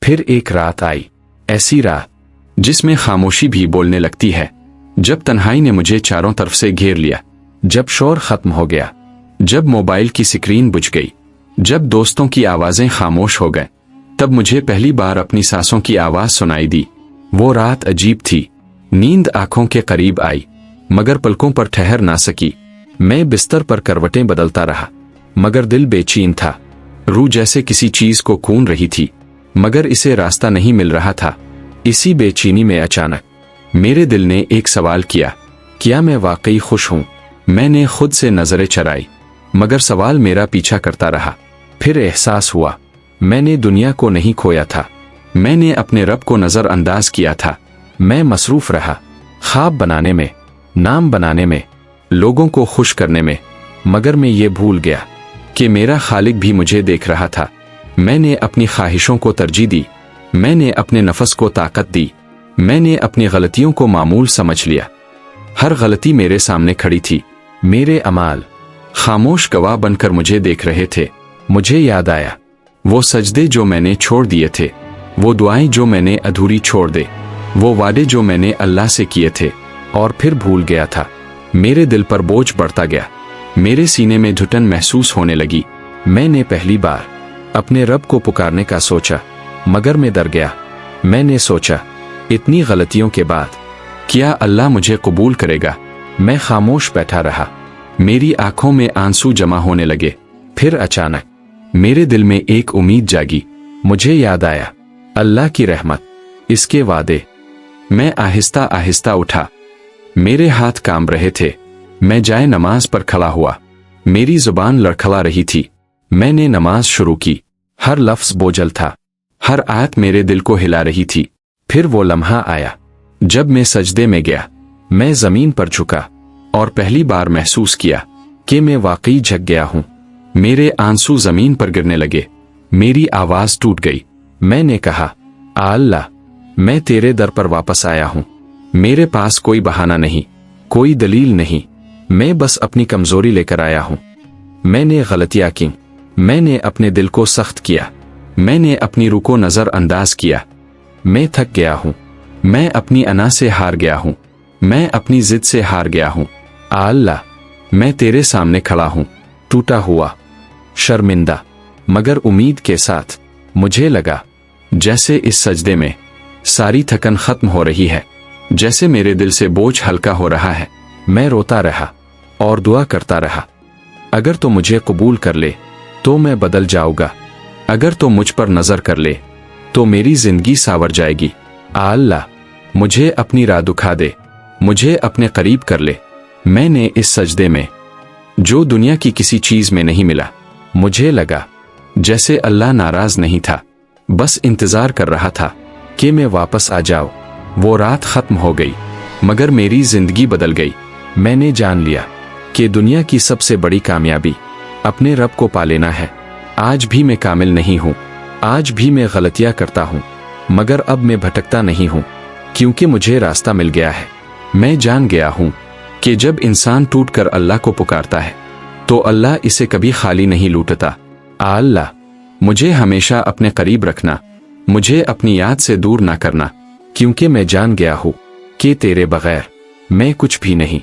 फिर एक रात आई, ऐसी रात जिसमें खामोशी भी बोलने लगती है, जब तन्हाई ने मुझे चारों तरफ से घेर लिया, जब शोर खत्म हो गया, जब मोबाइल की स्क्रीन बुझ गई, जब दोस्तों की आवाजें खामोश हो गए, तब मुझे पहली बार अपनी सांसों की आवाज सुनाई दी। वो रात अजीब थी। नींद आंखों के करीब आई, मगर पलकों पर ठहर ना सकी। मैं बिस्तर पर करवटें बदलता रहा, मगर दिल बेचैन था। रूह जैसे किसी चीज को कून रही थी, मगर इसे रास्ता नहीं मिल रहा था। इसी बेचैनी में अचानक मेरे दिल ने एक सवाल किया, क्या मैं वाकई खुश हूं? मैंने खुद से नजरें चराई, मगर सवाल मेरा पीछा करता रहा। फिर एहसास हुआ, मैंने दुनिया को नहीं खोया था, मैंने अपने रब को नजरअंदाज किया था। मैं मसरूफ रहा, ख्वाब बनाने में, नाम बनाने में, लोगों को खुश करने में, मगर मैं ये भूल गया कि मेरा खालिक भी मुझे देख रहा था। मैंने अपनी ख्वाहिशों को तरजीह दी, मैंने अपने नफस को ताकत दी, मैंने अपनी गलतियों को मामूल समझ लिया। हर गलती मेरे सामने खड़ी थी, मेरे अमाल खामोश गवाह बनकर मुझे देख रहे थे। मुझे याद आया वो सजदे जो मैंने छोड़ दिए थे, वो दुआएं जो मैंने अधूरी छोड़ दे, वो वादे जो मैंने अल्लाह से किए थे और फिर भूल गया था। मेरे दिल पर बोझ बढ़ता गया, मेरे सीने में घुटन महसूस होने लगी। मैंने पहली बार अपने रब को पुकारने का सोचा, मगर मैं डर गया। मैंने सोचा, इतनी गलतियों के बाद क्या अल्लाह मुझे कबूल करेगा? मैं खामोश बैठा रहा, मेरी आंखों में आंसू जमा होने लगे। फिर अचानक मेरे दिल में एक उम्मीद जागी। मुझे याद आया अल्लाह की रहमत, इसके वादे। मैं आहिस्ता आहिस्ता उठा, मेरे हाथ कांप रहे थे। मैं जाए नमाज पर खड़ा हुआ, मेरी जुबान लड़खड़ा रही थी। मैंने नमाज शुरू की, हर लफ्ज बोझल था, हर आयत मेरे दिल को हिला रही थी। फिर वो लम्हा आया जब मैं सजदे में गया। मैं जमीन पर झुका और पहली बार महसूस किया कि मैं वाकई झक गया हूं। मेरे आंसू जमीन पर गिरने लगे, मेरी आवाज टूट गई। मैंने कहा, अल्लाह, मैं तेरे दर पर वापस आया हूं। मेरे पास कोई बहाना नहीं, कोई दलील नहीं, मैं बस अपनी कमजोरी लेकर आया हूं। मैंने गलतियां की, मैंने अपने दिल को सख्त किया, मैंने अपनी रूह को नजरअंदाज किया। मैं थक गया हूं, मैं अपनी अना से हार गया हूं, मैं अपनी जिद से हार गया हूं। अल्लाह, मैं तेरे सामने खड़ा हूं, टूटा हुआ, शर्मिंदा, मगर उम्मीद के साथ। मुझे लगा जैसे इस सजदे में सारी थकन खत्म हो रही है, जैसे मेरे दिल से बोझ हल्का हो रहा है। मैं रोता रहा और दुआ करता रहा, अगर तो मुझे कबूल कर ले तो मैं बदल जाऊंगा, अगर तो मुझ पर नजर कर ले तो मेरी जिंदगी सावर जाएगी। अल्लाह, मुझे अपनी राह दिखा दे, मुझे अपने करीब कर ले। मैंने इस सजदे में जो दुनिया की किसी चीज में नहीं मिला, मुझे लगा जैसे अल्लाह नाराज नहीं था, बस इंतजार कर रहा था कि मैं वापस आ जाऊं। वो रात खत्म हो गई, मगर मेरी जिंदगी बदल गई। मैंने जान लिया कि दुनिया की सबसे बड़ी कामयाबी अपने रब को पा लेना है। आज भी मैं कामिल नहीं हूं, आज भी मैं गलतियां करता हूं, मगर अब मैं भटकता नहीं हूं, क्योंकि मुझे रास्ता मिल गया है। मैं जान गया हूं कि जब इंसान टूट कर अल्लाह को पुकारता है तो अल्लाह इसे कभी खाली नहीं लूटता। अल्लाह, मुझे हमेशा अपने करीब रखना, मुझे अपनी याद से दूर ना करना, क्योंकि मैं जान गया हूं कि तेरे बगैर मैं कुछ भी नहीं।